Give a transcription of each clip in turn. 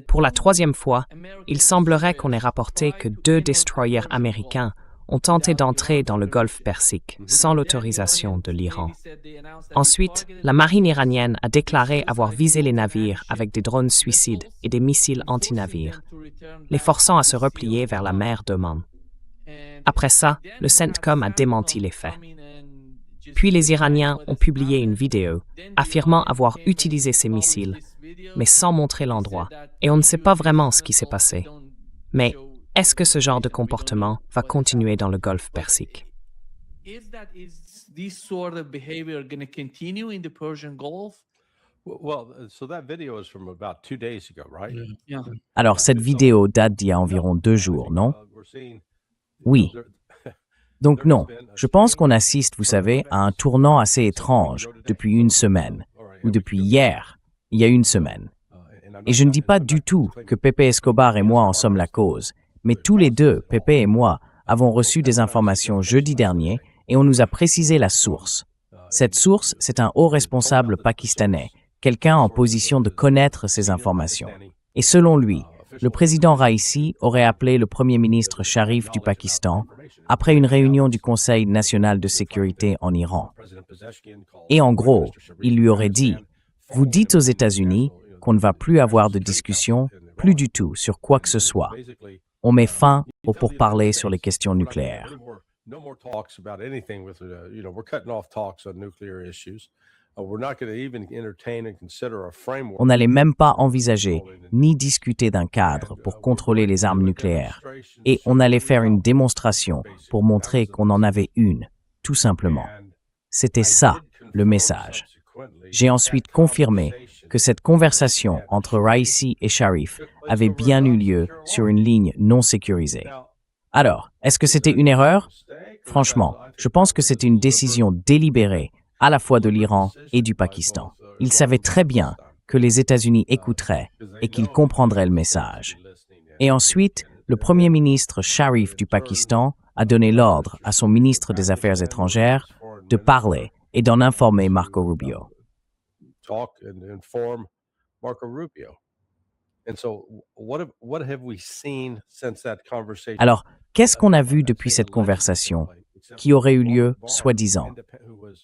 Pour la troisième fois, il semblerait qu'on ait rapporté que 2 destroyers américains ont tenté d'entrer dans le golfe Persique sans l'autorisation de l'Iran. Ensuite, la marine iranienne a déclaré avoir visé les navires avec des drones suicides et des missiles anti-navires, les forçant à se replier vers la mer d'Oman. Après ça, le CENTCOM a démenti les faits. Puis les Iraniens ont publié une vidéo affirmant avoir utilisé ces missiles, mais sans montrer l'endroit, et on ne sait pas vraiment ce qui s'est passé. Mais est-ce que ce genre de comportement va continuer dans le golfe Persique? Alors, cette vidéo date d'il y a environ 2 jours, non? Oui. Donc non, je pense qu'on assiste, vous savez, à un tournant assez étrange depuis une semaine, ou depuis hier, il y a une semaine. Et je ne dis pas du tout que Pepe Escobar et moi en sommes la cause, mais tous les deux, Pepe et moi, avons reçu des informations jeudi dernier et on nous a précisé la source. Cette source, c'est un haut responsable pakistanais, quelqu'un en position de connaître ces informations. Et selon lui, le président Raisi aurait appelé le premier ministre Sharif du Pakistan après une réunion du Conseil national de sécurité en Iran. Et en gros, il lui aurait dit « Vous dites aux États-Unis qu'on ne va plus avoir de discussion, plus du tout, sur quoi que ce soit. On met fin aux pourparlers sur les questions nucléaires. » On n'allait même pas envisager ni discuter d'un cadre pour contrôler les armes nucléaires. Et on allait faire une démonstration pour montrer qu'on en avait une, tout simplement. C'était ça, le message. J'ai ensuite confirmé que cette conversation entre Raisi et Sharif avait bien eu lieu sur une ligne non sécurisée. Alors, est-ce que c'était une erreur? Franchement, je pense que c'était une décision délibérée à la fois de l'Iran et du Pakistan. Ils savaient très bien que les États-Unis écouteraient et qu'ils comprendraient le message. Et ensuite, le premier ministre Sharif du Pakistan a donné l'ordre à son ministre des Affaires étrangères de parler et d'en informer Marco Rubio. Alors, qu'est-ce qu'on a vu depuis cette conversation qui aurait eu lieu, soi-disant?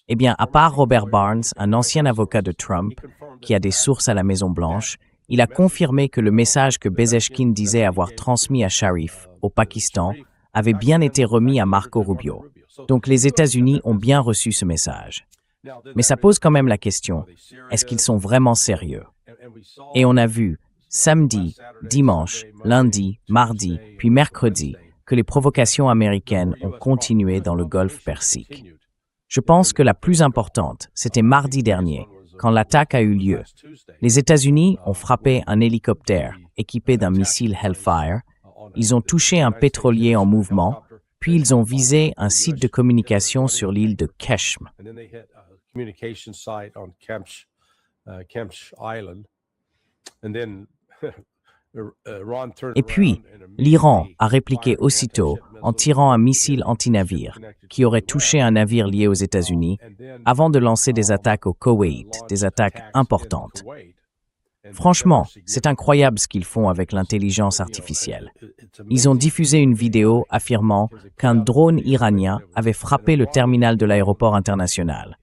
Eh bien, à part Robert Barnes, un ancien avocat de Trump, qui a des sources à la Maison-Blanche, il a confirmé que le message que Bezeshkin disait avoir transmis à Sharif, au Pakistan, avait bien été remis à Marco Rubio. Donc les États-Unis ont bien reçu ce message. Mais ça pose quand même la question, est-ce qu'ils sont vraiment sérieux? Et on a vu, samedi, dimanche, lundi, mardi, puis mercredi, que les provocations américaines ont continué dans le golfe Persique. Je pense que la plus importante, c'était mardi dernier, quand l'attaque a eu lieu. Les États-Unis ont frappé un hélicoptère équipé d'un missile Hellfire, ils ont touché un pétrolier en mouvement, puis ils ont visé un site de communication sur l'île de Keshm. Et puis, l'Iran a répliqué aussitôt en tirant un missile anti-navire qui aurait touché un navire lié aux États-Unis avant de lancer des attaques au Koweït, des attaques importantes. Franchement, c'est incroyable ce qu'ils font avec l'intelligence artificielle. Ils ont diffusé une vidéo affirmant qu'un drone iranien avait frappé le terminal de l'aéroport international.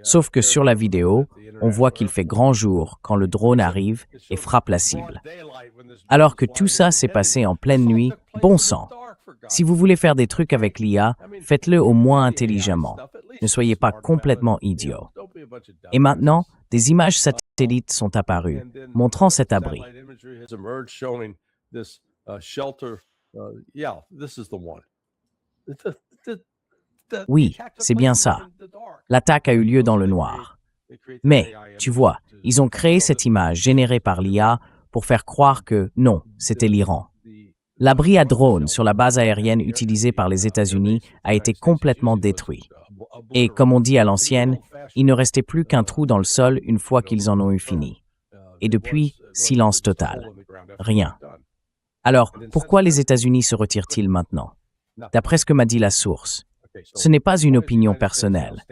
Sauf que sur la vidéo, on voit qu'il fait grand jour quand le drone arrive et frappe la cible. Alors que tout ça s'est passé en pleine nuit, bon sang. Si vous voulez faire des trucs avec l'IA, faites-le au moins intelligemment. Ne soyez pas complètement idiot. Et maintenant, des images satellites sont apparues, montrant cet abri. Oui, c'est bien ça. L'attaque a eu lieu dans le noir. Mais, tu vois, ils ont créé cette image générée par l'IA pour faire croire que, non, c'était l'Iran. L'abri à drone sur la base aérienne utilisée par les États-Unis a été complètement détruit. Et, comme on dit à l'ancienne, il ne restait plus qu'un trou dans le sol une fois qu'ils en ont eu fini. Et depuis, silence total. Rien. Alors, pourquoi les États-Unis se retirent-ils maintenant? D'après ce que m'a dit la source, Ce n'est pas une opinion personnelle.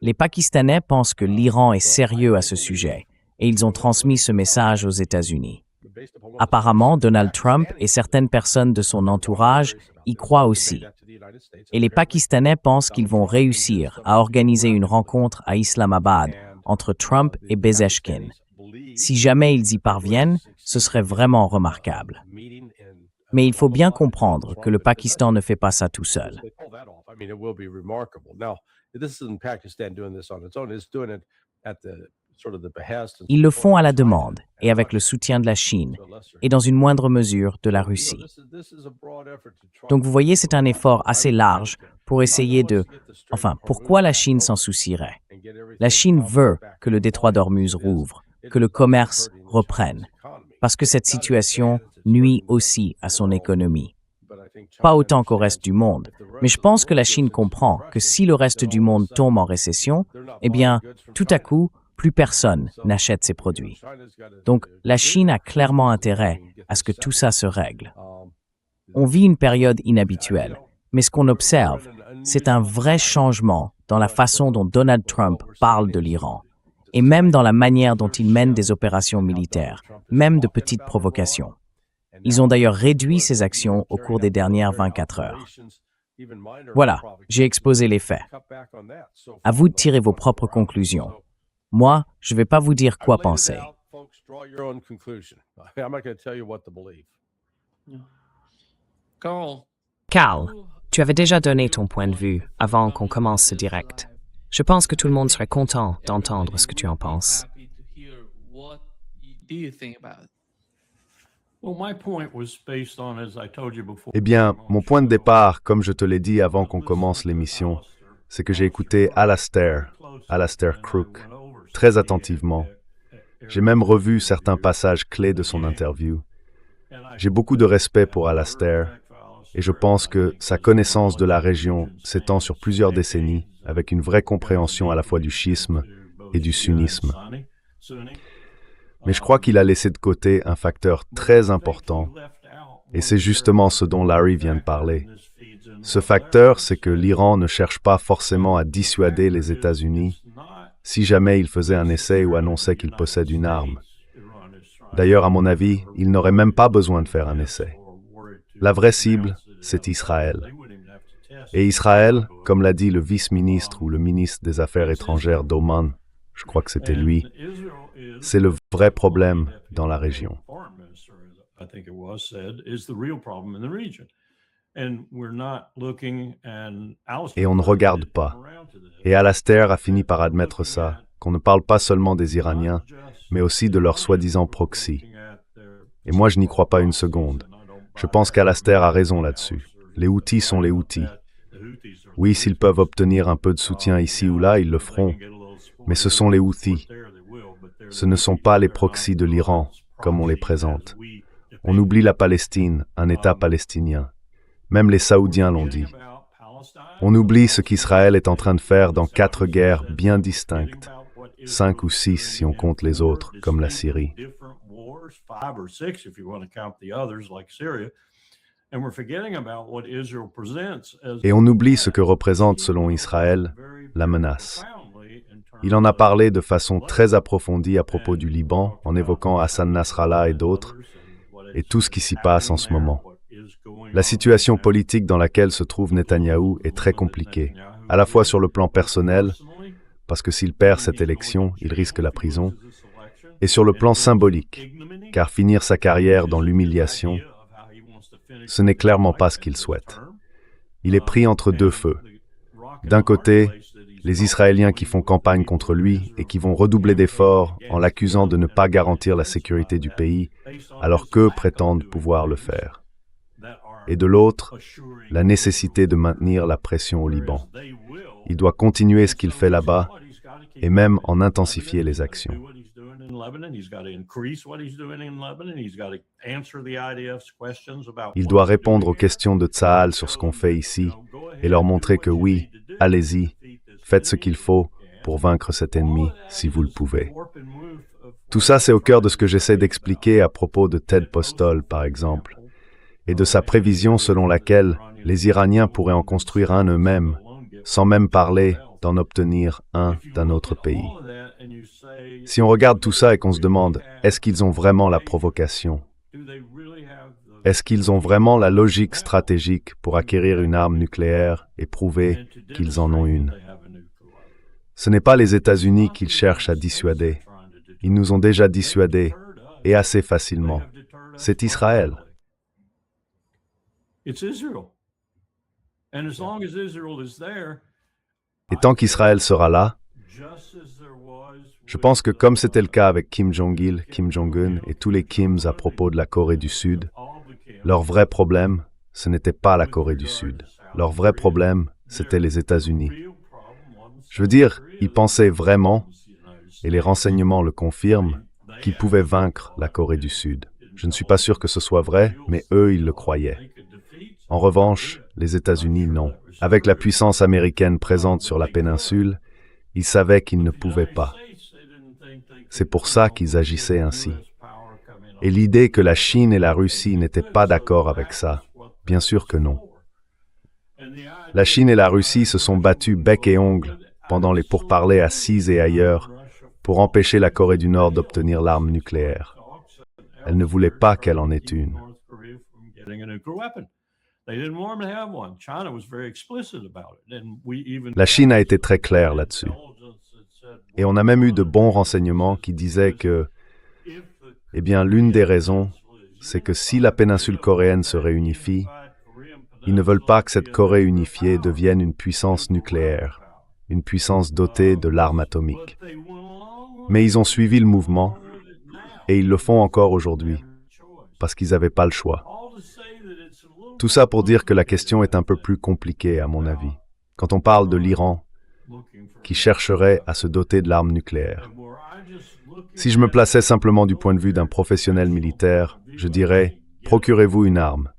Les Pakistanais pensent que l'Iran est sérieux à ce sujet et ils ont transmis ce message aux États-Unis. Apparemment, Donald Trump et certaines personnes de son entourage y croient aussi. Et les Pakistanais pensent qu'ils vont réussir à organiser une rencontre à Islamabad entre Trump et Pezeshkian. Si jamais ils y parviennent, ce serait vraiment remarquable. Mais il faut bien comprendre que le Pakistan ne fait pas ça tout seul. Ils le font à la demande et avec le soutien de la Chine et dans une moindre mesure de la Russie. Donc vous voyez, c'est un effort assez large pour essayer de... Enfin, pourquoi la Chine s'en soucierait? La Chine veut que le détroit d'Ormuz rouvre, que le commerce reprenne, parce que cette situation nuit aussi à son économie. Pas autant qu'au reste du monde, mais je pense que la Chine comprend que si le reste du monde tombe en récession, eh bien, tout à coup, plus personne n'achète ses produits. Donc, la Chine a clairement intérêt à ce que tout ça se règle. On vit une période inhabituelle, mais ce qu'on observe, c'est un vrai changement dans la façon dont Donald Trump parle de l'Iran, et même dans la manière dont il mène des opérations militaires, même de petites provocations. Ils ont d'ailleurs réduit ces actions au cours des dernières 24 heures. Voilà, j'ai exposé les faits. À vous de tirer vos propres conclusions. Moi, je ne vais pas vous dire quoi penser. Carl, tu avais déjà donné ton point de vue avant qu'on commence ce direct. Je pense que tout le monde serait content d'entendre ce que tu en penses. Eh bien, mon point de départ, comme je te l'ai dit avant qu'on commence l'émission, c'est que j'ai écouté Alastair Crooke, très attentivement. J'ai même revu certains passages clés de son interview. J'ai beaucoup de respect pour Alastair et je pense que sa connaissance de la région s'étend sur plusieurs décennies avec une vraie compréhension à la fois du schisme et du sunnisme. Mais je crois qu'il a laissé de côté un facteur très important et c'est justement ce dont Larry vient de parler. Ce facteur, c'est que l'Iran ne cherche pas forcément à dissuader les États-Unis si jamais il faisait un essai ou annonçait qu'il possède une arme. D'ailleurs, à mon avis, il n'aurait même pas besoin de faire un essai. La vraie cible, c'est Israël. Et Israël, comme l'a dit le vice-ministre ou le ministre des Affaires étrangères d'Oman, je crois que c'était lui, c'est le vrai problème dans la région. Et on ne regarde pas. Et Alastair a fini par admettre ça, qu'on ne parle pas seulement des Iraniens, mais aussi de leurs soi-disant proxys. Et moi, je n'y crois pas une seconde. Je pense qu'Alastair a raison là-dessus. Les Houthis sont les Houthis. Oui, s'ils peuvent obtenir un peu de soutien ici ou là, ils le feront. Mais ce sont les Houthis. Ce ne sont pas les proxys de l'Iran, comme on les présente. On oublie la Palestine, un État palestinien. Même les Saoudiens l'ont dit. On oublie ce qu'Israël est en train de faire dans 4 guerres bien distinctes, 5 ou 6 si on compte les autres, comme la Syrie. Et on oublie ce que représente, selon Israël, la menace. Il en a parlé de façon très approfondie à propos du Liban, en évoquant Hassan Nasrallah et d'autres, et tout ce qui s'y passe en ce moment. La situation politique dans laquelle se trouve Netanyahou est très compliquée, à la fois sur le plan personnel, parce que s'il perd cette élection, il risque la prison, et sur le plan symbolique, car finir sa carrière dans l'humiliation, ce n'est clairement pas ce qu'il souhaite. Il est pris entre deux feux. D'un côté, les Israéliens qui font campagne contre lui et qui vont redoubler d'efforts en l'accusant de ne pas garantir la sécurité du pays, alors qu'eux prétendent pouvoir le faire. Et de l'autre, la nécessité de maintenir la pression au Liban. Il doit continuer ce qu'il fait là-bas et même en intensifier les actions. Il doit répondre aux questions de Tsahal sur ce qu'on fait ici et leur montrer que oui, allez-y, faites ce qu'il faut pour vaincre cet ennemi si vous le pouvez. Tout ça, c'est au cœur de ce que j'essaie d'expliquer à propos de Ted Postol, par exemple, et de sa prévision selon laquelle les Iraniens pourraient en construire un eux-mêmes sans même parler d'en obtenir un d'un autre pays. Si on regarde tout ça et qu'on se demande, est-ce qu'ils ont vraiment la provocation? Est-ce qu'ils ont vraiment la logique stratégique pour acquérir une arme nucléaire et prouver qu'ils en ont une? Ce n'est pas les États-Unis qu'ils cherchent à dissuader. Ils nous ont déjà dissuadés, et assez facilement. C'est Israël. Et tant qu'Israël sera là, je pense que comme c'était le cas avec Kim Jong-il, Kim Jong-un et tous les Kims à propos de la Corée du Sud, leur vrai problème, ce n'était pas la Corée du Sud. Leur vrai problème, c'était les États-Unis. Je veux dire, ils pensaient vraiment, et les renseignements le confirment, qu'ils pouvaient vaincre la Corée du Sud. Je ne suis pas sûr que ce soit vrai, mais eux, ils le croyaient. En revanche, les États-Unis, non. Avec la puissance américaine présente sur la péninsule, ils savaient qu'ils ne pouvaient pas. C'est pour ça qu'ils agissaient ainsi. Et l'idée que la Chine et la Russie n'étaient pas d'accord avec ça, bien sûr que non. La Chine et la Russie se sont battus bec et ongle pendant les pourparlers à Sise et ailleurs pour empêcher la Corée du Nord d'obtenir l'arme nucléaire. Elle ne voulait pas qu'elle en ait une. La Chine a été très claire là-dessus. Et on a même eu de bons renseignements qui disaient que, l'une des raisons, c'est que si la péninsule coréenne se réunifie, ils ne veulent pas que cette Corée unifiée devienne une puissance nucléaire, une puissance dotée de l'arme atomique. Mais ils ont suivi le mouvement, et ils le font encore aujourd'hui, parce qu'ils n'avaient pas le choix. Tout ça pour dire que la question est un peu plus compliquée, à mon avis, quand on parle de l'Iran, qui chercherait à se doter de l'arme nucléaire. Si je me plaçais simplement du point de vue d'un professionnel militaire, je dirais, procurez-vous une arme.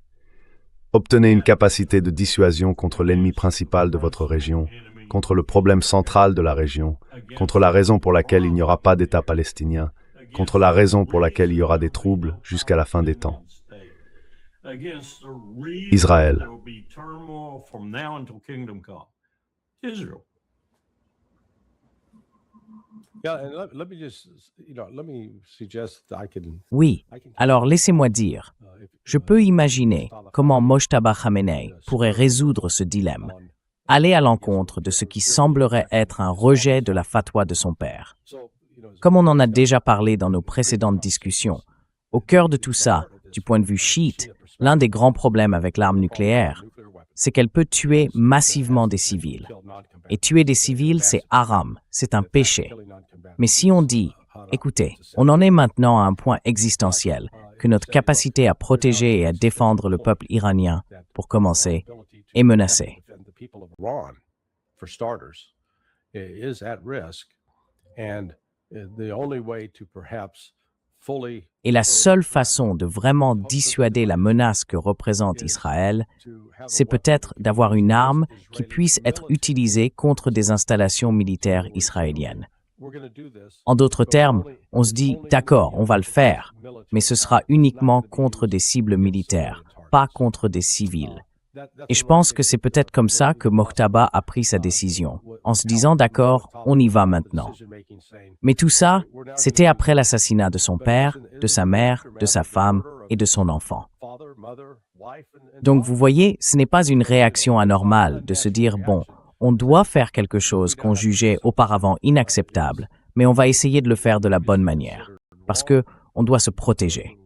Obtenez une capacité de dissuasion contre l'ennemi principal de votre région, contre le problème central de la région, contre la raison pour laquelle il n'y aura pas d'État palestinien, contre la raison pour laquelle il y aura des troubles jusqu'à la fin des temps. Israël. Oui, alors laissez-moi dire, je peux imaginer comment Mojtaba Khamenei pourrait résoudre ce dilemme, aller à l'encontre de ce qui semblerait être un rejet de la fatwa de son père. Comme on en a déjà parlé dans nos précédentes discussions, au cœur de tout ça, du point de vue chiite, l'un des grands problèmes avec l'arme nucléaire, c'est qu'elle peut tuer massivement des civils. Et tuer des civils, c'est haram, c'est un péché. Mais si on dit, écoutez, on en est maintenant à un point existentiel, que notre capacité à protéger et à défendre le peuple iranien, pour commencer, est menacée. Et la seule façon de vraiment dissuader la menace que représente Israël, c'est peut-être d'avoir une arme qui puisse être utilisée contre des installations militaires israéliennes. En d'autres termes, on se dit, d'accord, on va le faire, mais ce sera uniquement contre des cibles militaires, pas contre des civils. Et je pense que c'est peut-être comme ça que Mojtaba a pris sa décision, en se disant, d'accord, on y va maintenant. Mais tout ça, c'était après l'assassinat de son père, de sa mère, de sa femme et de son enfant. Donc vous voyez, ce n'est pas une réaction anormale de se dire, bon, on doit faire quelque chose qu'on jugeait auparavant inacceptable, mais on va essayer de le faire de la bonne manière, parce que on doit se protéger.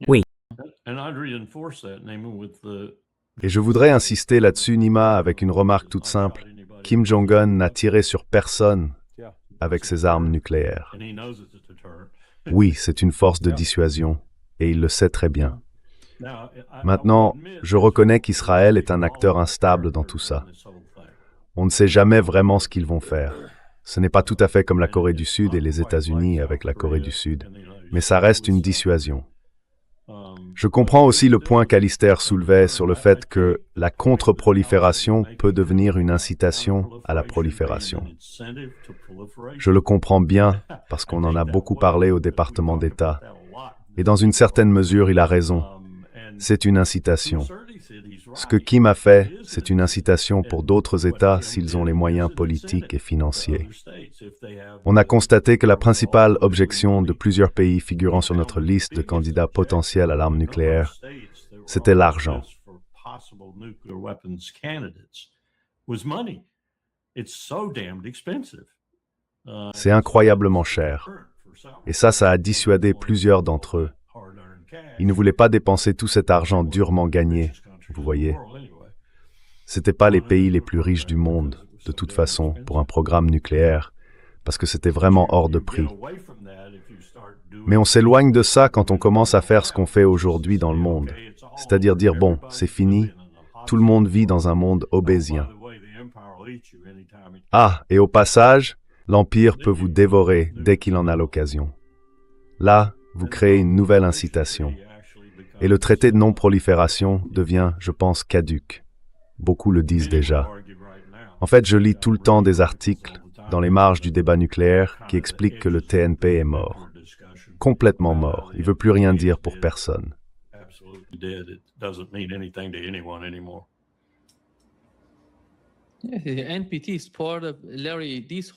Oui. Et je voudrais insister là-dessus, Nima, avec une remarque toute simple. Kim Jong-un n'a tiré sur personne avec ses armes nucléaires. Oui, c'est une force de dissuasion, et il le sait très bien. Maintenant, je reconnais qu'Israël est un acteur instable dans tout ça. On ne sait jamais vraiment ce qu'ils vont faire. Ce n'est pas tout à fait comme la Corée du Sud et les États-Unis avec la Corée du Sud, mais ça reste une dissuasion. Je comprends aussi le point qu'Alistair soulevait sur le fait que la contre-prolifération peut devenir une incitation à la prolifération. Je le comprends bien parce qu'on en a beaucoup parlé au département d'État. Et dans une certaine mesure, il a raison. c'est une incitation. Ce que Kim a fait, c'est une incitation pour d'autres États s'ils ont les moyens politiques et financiers. On a constaté que la principale objection de plusieurs pays figurant sur notre liste de candidats potentiels à l'arme nucléaire, c'était l'argent. C'est incroyablement cher. Et ça a dissuadé plusieurs d'entre eux. Ils ne voulaient pas dépenser tout cet argent durement gagné, vous voyez. C'était pas les pays les plus riches du monde, de toute façon, pour un programme nucléaire, parce que c'était vraiment hors de prix. Mais on s'éloigne de ça quand on commence à faire ce qu'on fait aujourd'hui dans le monde. C'est-à-dire dire, bon, c'est fini, tout le monde vit dans un monde obésien. Ah, et au passage, l'Empire peut vous dévorer dès qu'il en a l'occasion. Là, vous créez une nouvelle incitation. Et le traité de non-prolifération devient, je pense, caduc. Beaucoup le disent déjà. En fait, je lis tout le temps des articles dans les marges du débat nucléaire qui expliquent que le TNP est mort. Complètement mort. Il ne veut plus rien dire pour personne.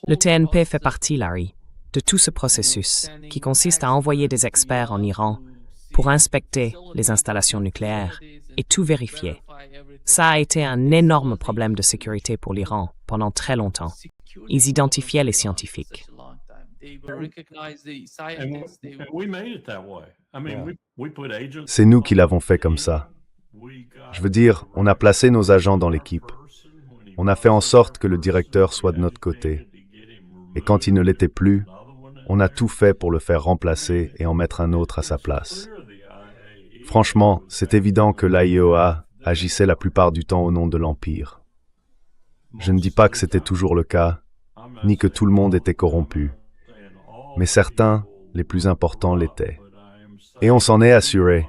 Le TNP fait partie, Larry, de tout ce processus qui consiste à envoyer des experts en Iran pour inspecter les installations nucléaires et tout vérifier. Ça a été un énorme problème de sécurité pour l'Iran pendant très longtemps. Ils identifiaient les scientifiques. C'est nous qui l'avons fait comme ça. Je veux dire, on a placé nos agents dans l'équipe. On a fait en sorte que le directeur soit de notre côté. Et quand il ne l'était plus, on a tout fait pour le faire remplacer et en mettre un autre à sa place. Franchement, c'est évident que l'AIEA agissait la plupart du temps au nom de l'Empire. Je ne dis pas que c'était toujours le cas, ni que tout le monde était corrompu. Mais certains, les plus importants, l'étaient. Et on s'en est assuré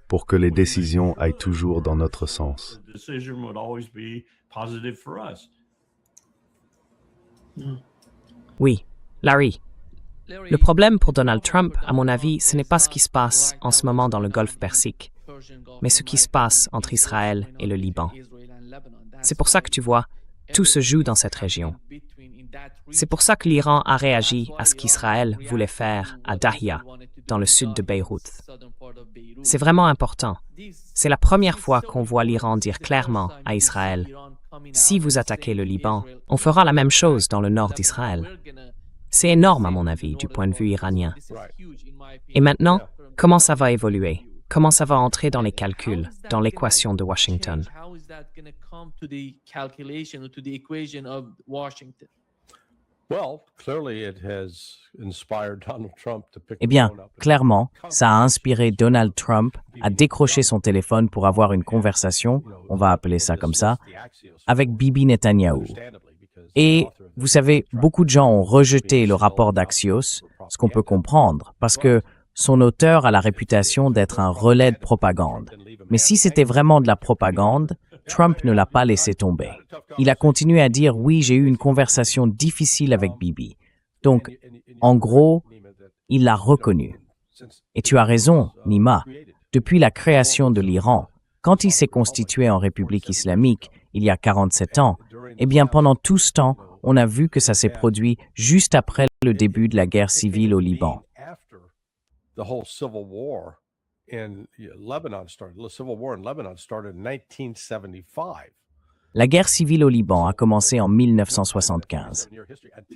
pour que les décisions aillent toujours dans notre sens. Oui, Larry. Le problème pour Donald Trump, à mon avis, ce n'est pas ce qui se passe en ce moment dans le Golfe Persique, mais ce qui se passe entre Israël et le Liban. C'est pour ça que tu vois, tout se joue dans cette région. C'est pour ça que l'Iran a réagi à ce qu'Israël voulait faire à Dahia, dans le sud de Beyrouth. C'est vraiment important. C'est la première fois qu'on voit l'Iran dire clairement à Israël, « Si vous attaquez le Liban, on fera la même chose dans le nord d'Israël. » C'est énorme à mon avis du point de vue iranien. Et maintenant, comment ça va évoluer? Comment ça va entrer dans les calculs, dans l'équation de Washington? Eh bien, clairement, ça a inspiré Donald Trump à décrocher son téléphone pour avoir une conversation, on va appeler ça comme ça, avec Bibi Netanyahou. Et, vous savez, beaucoup de gens ont rejeté le rapport d'Axios, ce qu'on peut comprendre, parce que son auteur a la réputation d'être un relais de propagande. Mais si c'était vraiment de la propagande, Trump ne l'a pas laissé tomber. Il a continué à dire « Oui, j'ai eu une conversation difficile avec Bibi ». Donc, en gros, il l'a reconnu. Et tu as raison, Nima. Depuis la création de l'Iran, quand il s'est constitué en République islamique, il y a 47 ans, eh bien, pendant tout ce temps, on a vu que ça s'est produit juste après le début de la guerre civile au Liban. La guerre civile au Liban a commencé en 1975.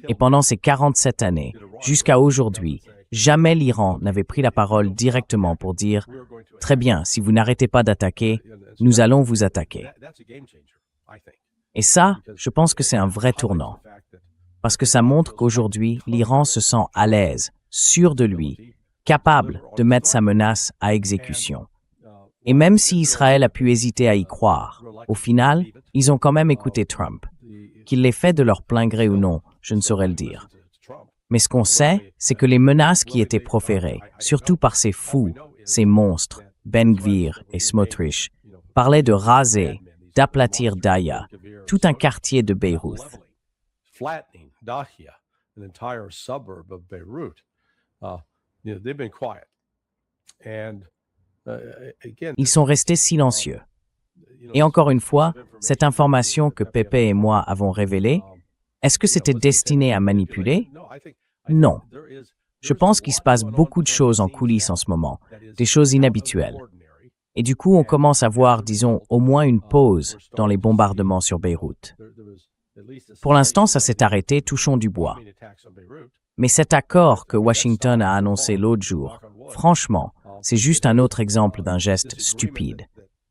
Et pendant ces 47 années, jusqu'à aujourd'hui, jamais l'Iran n'avait pris la parole directement pour dire « Très bien, si vous n'arrêtez pas d'attaquer, nous allons vous attaquer ». Et ça, je pense que c'est un vrai tournant. Parce que ça montre qu'aujourd'hui, l'Iran se sent à l'aise, sûr de lui, capable de mettre sa menace à exécution. Et même si Israël a pu hésiter à y croire, au final, ils ont quand même écouté Trump. Qu'il l'ait fait de leur plein gré ou non, je ne saurais le dire. Mais ce qu'on sait, c'est que les menaces qui étaient proférées, surtout par ces fous, ces monstres, Ben Gvir et Smotrich, parlaient de raser, d'aplatir Dahia, tout un quartier de Beyrouth. Ils sont restés silencieux. Et encore une fois, cette information que Pepe et moi avons révélée, est-ce que c'était destiné à manipuler? Non. Je pense qu'il se passe beaucoup de choses en coulisses en ce moment, des choses inhabituelles. Et du coup, on commence à voir, disons, au moins une pause dans les bombardements sur Beyrouth. Pour l'instant, ça s'est arrêté, touchons du bois. Mais cet accord que Washington a annoncé l'autre jour, franchement, c'est juste un autre exemple d'un geste stupide.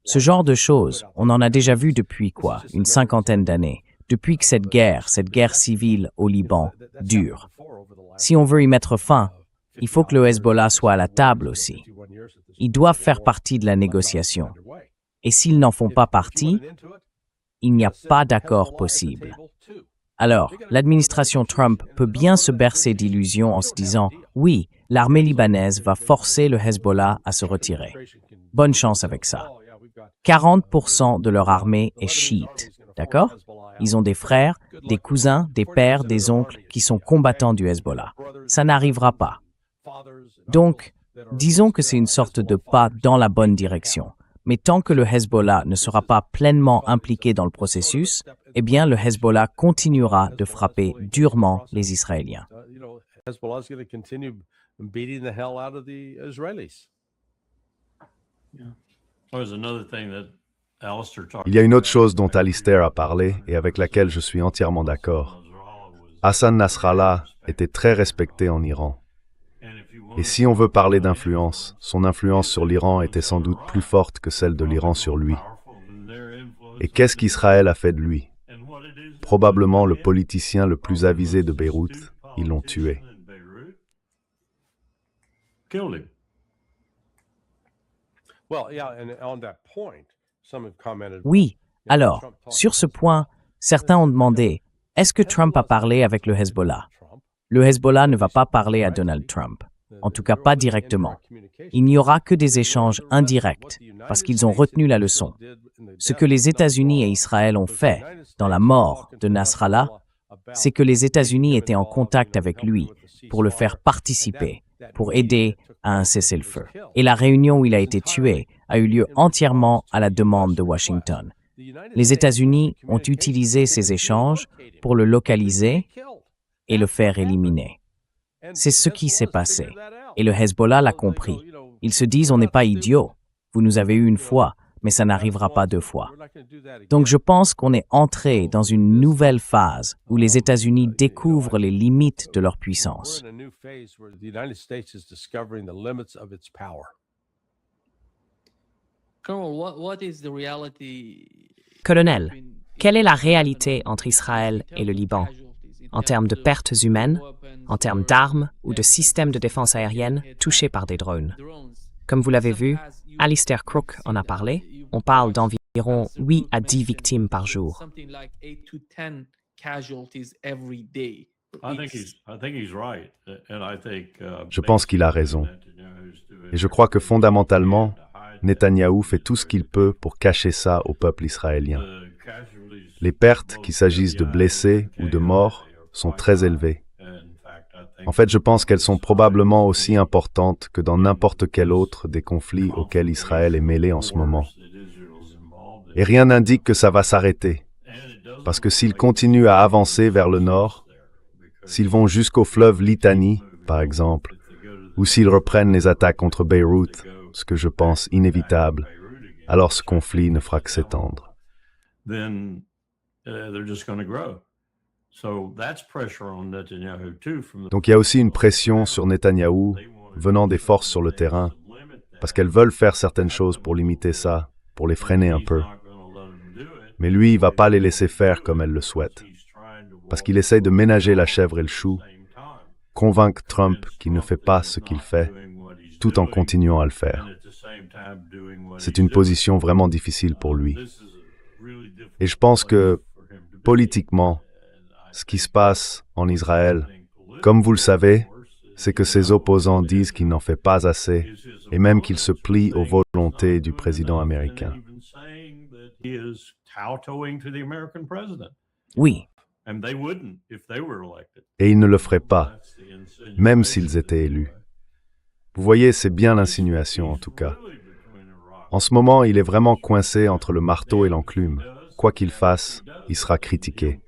Ce genre de choses, on en a déjà vu depuis quoi, une cinquantaine d'années, depuis que cette guerre civile au Liban, dure. Si on veut y mettre fin, il faut que le Hezbollah soit à la table aussi. Ils doivent faire partie de la négociation. Et s'ils n'en font pas partie, il n'y a pas d'accord possible. Alors, l'administration Trump peut bien se bercer d'illusions en se disant « Oui, l'armée libanaise va forcer le Hezbollah à se retirer. Bonne chance avec ça. » 40% de leur armée est chiite, d'accord? Ils ont des frères, des cousins, des pères, des oncles qui sont combattants du Hezbollah. Ça n'arrivera pas. Donc, disons que c'est une sorte de pas dans la bonne direction. Mais tant que le Hezbollah ne sera pas pleinement impliqué dans le processus, eh bien le Hezbollah continuera de frapper durement les Israéliens. Il y a une autre chose dont Alistair a parlé et avec laquelle je suis entièrement d'accord. Hassan Nasrallah était très respecté en Iran. Et si on veut parler d'influence, son influence sur l'Iran était sans doute plus forte que celle de l'Iran sur lui. Et qu'est-ce qu'Israël a fait de lui? Probablement le politicien le plus avisé de Beyrouth, ils l'ont tué. Oui, alors, sur ce point, certains ont demandé, est-ce que Trump a parlé avec le Hezbollah? Le Hezbollah ne va pas parler à Donald Trump, en tout cas pas directement. Il n'y aura que des échanges indirects, parce qu'ils ont retenu la leçon. Ce que les États-Unis et Israël ont fait dans la mort de Nasrallah, c'est que les États-Unis étaient en contact avec lui pour le faire participer, pour aider à un cessez-le-feu. Et la réunion où il a été tué a eu lieu entièrement à la demande de Washington. Les États-Unis ont utilisé ces échanges pour le localiser et le faire éliminer. C'est ce qui s'est passé. Et le Hezbollah l'a compris. Ils se disent, on n'est pas idiots. Vous nous avez eu une fois, mais ça n'arrivera pas deux fois. Donc je pense qu'on est entré dans une nouvelle phase où les États-Unis découvrent les limites de leur puissance. Colonel, quelle est la réalité entre Israël et le Liban, en termes de pertes humaines, en termes d'armes ou de systèmes de défense aérienne touchés par des drones? Comme vous l'avez vu, Alistair Crook en a parlé, on parle d'environ 8 à 10 victimes par jour. Je pense qu'il a raison. Et je crois que fondamentalement, Netanyahou fait tout ce qu'il peut pour cacher ça au peuple israélien. Les pertes, qu'il s'agisse de blessés ou de morts, sont très élevées. En fait, je pense qu'elles sont probablement aussi importantes que dans n'importe quel autre des conflits auxquels Israël est mêlé en ce moment. Et rien n'indique que ça va s'arrêter. Parce que s'ils continuent à avancer vers le nord, s'ils vont jusqu'au fleuve Litani, par exemple, ou s'ils reprennent les attaques contre Beyrouth, ce que je pense inévitable, alors ce conflit ne fera que s'étendre. Donc il y a aussi une pression sur Netanyahou venant des forces sur le terrain, parce qu'elles veulent faire certaines choses pour limiter ça, pour les freiner un peu. Mais lui, il ne va pas les laisser faire comme elles le souhaitent, parce qu'il essaye de ménager la chèvre et le chou, convaincre Trump qu'il ne fait pas ce qu'il fait, tout en continuant à le faire. C'est une position vraiment difficile pour lui. Et je pense que, politiquement, ce qui se passe en Israël, comme vous le savez, c'est que ses opposants disent qu'il n'en fait pas assez, et même qu'il se plie aux volontés du président américain. Oui. Et ils ne le feraient pas, même s'ils étaient élus. Vous voyez, c'est bien l'insinuation en tout cas. En ce moment, il est vraiment coincé entre le marteau et l'enclume. Quoi qu'il fasse, il sera critiqué.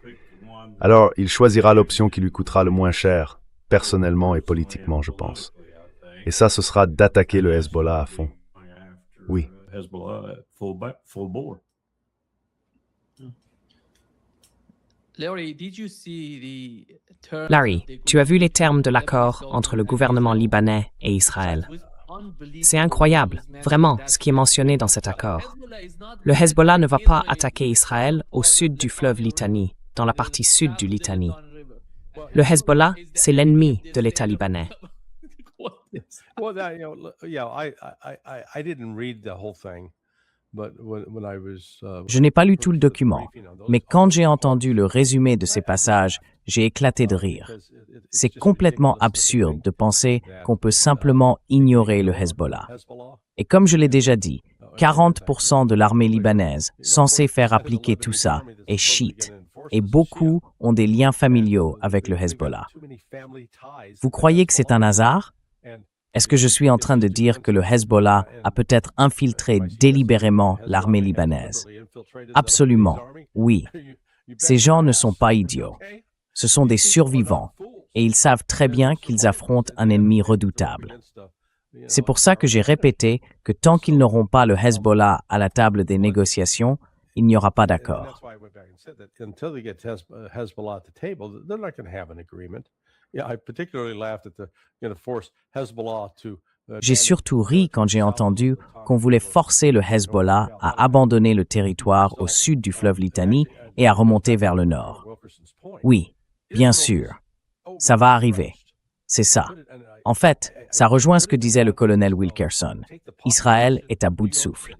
Alors, il choisira l'option qui lui coûtera le moins cher, personnellement et politiquement, je pense. Et ça, ce sera d'attaquer le Hezbollah à fond. Oui. Larry, tu as vu les termes de l'accord entre le gouvernement libanais et Israël. C'est incroyable, vraiment, ce qui est mentionné dans cet accord. Le Hezbollah ne va pas attaquer Israël au sud du fleuve Litani, dans la partie sud du Litani. Le Hezbollah, c'est l'ennemi de l'État libanais. Je n'ai pas lu tout le document, mais quand j'ai entendu le résumé de ces passages, j'ai éclaté de rire. C'est complètement absurde de penser qu'on peut simplement ignorer le Hezbollah. Et comme je l'ai déjà dit, 40% de l'armée libanaise, censée faire appliquer tout ça, est chiite, et beaucoup ont des liens familiaux avec le Hezbollah. Vous croyez que c'est un hasard? Est-ce que je suis en train de dire que le Hezbollah a peut-être infiltré délibérément l'armée libanaise? Absolument, oui. Ces gens ne sont pas idiots. Ce sont des survivants, et ils savent très bien qu'ils affrontent un ennemi redoutable. C'est pour ça que j'ai répété que tant qu'ils n'auront pas le Hezbollah à la table des négociations, il n'y aura pas d'accord. J'ai surtout ri quand j'ai entendu qu'on voulait forcer le Hezbollah à abandonner le territoire au sud du fleuve Litani et à remonter vers le nord. Oui, bien sûr, ça va arriver. C'est ça. En fait, ça rejoint ce que disait le colonel Wilkerson. Israël est à bout de souffle.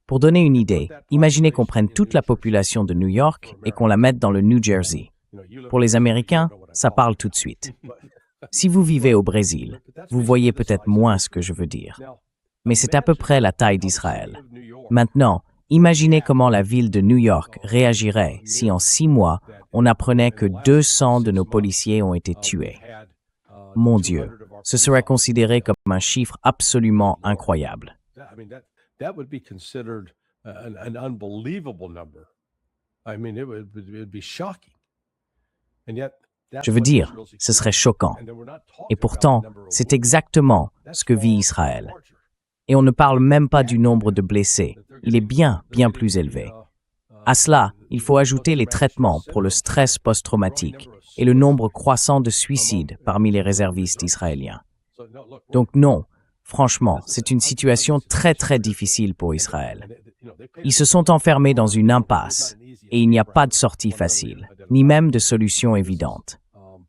Pour donner une idée, imaginez qu'on prenne toute la population de New York et qu'on la mette dans le New Jersey. Pour les Américains, ça parle tout de suite. Si vous vivez au Brésil, vous voyez peut-être moins ce que je veux dire. Mais c'est à peu près la taille d'Israël. Maintenant, imaginez comment la ville de New York réagirait si en 6 mois, on apprenait que 200 de nos policiers ont été tués. Mon Dieu, ce serait considéré comme un chiffre absolument incroyable. Je veux dire, ce serait choquant. Et pourtant, c'est exactement ce que vit Israël. Et on ne parle même pas du nombre de blessés. Il est bien plus élevé. À cela, il faut ajouter les traitements pour le stress post-traumatique et le nombre croissant de suicides parmi les réservistes israéliens. Donc non, franchement, c'est une situation très difficile pour Israël. Ils se sont enfermés dans une impasse et il n'y a pas de sortie facile, ni même de solution évidente.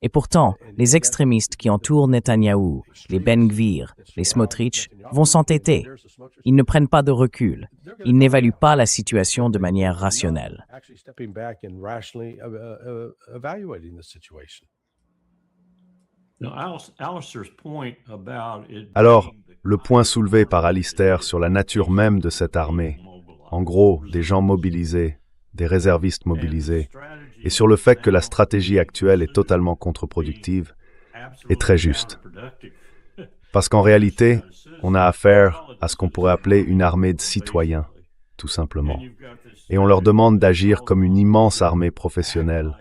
Et pourtant, les extrémistes qui entourent Netanyahou, les Ben Gvir, les Smotrich, vont s'entêter. Ils ne prennent pas de recul. Ils n'évaluent pas la situation de manière rationnelle. Alors, le point soulevé par Alistair sur la nature même de cette armée, en gros, des gens mobilisés, des réservistes mobilisés, et sur le fait que la stratégie actuelle est totalement contre-productive, est très juste. Parce qu'en réalité, on a affaire à ce qu'on pourrait appeler une armée de citoyens, tout simplement. Et on leur demande d'agir comme une immense armée professionnelle,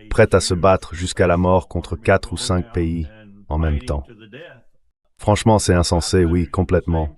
prête à se battre jusqu'à la mort contre 4 ou 5 pays en même temps. Franchement, c'est insensé, oui, complètement.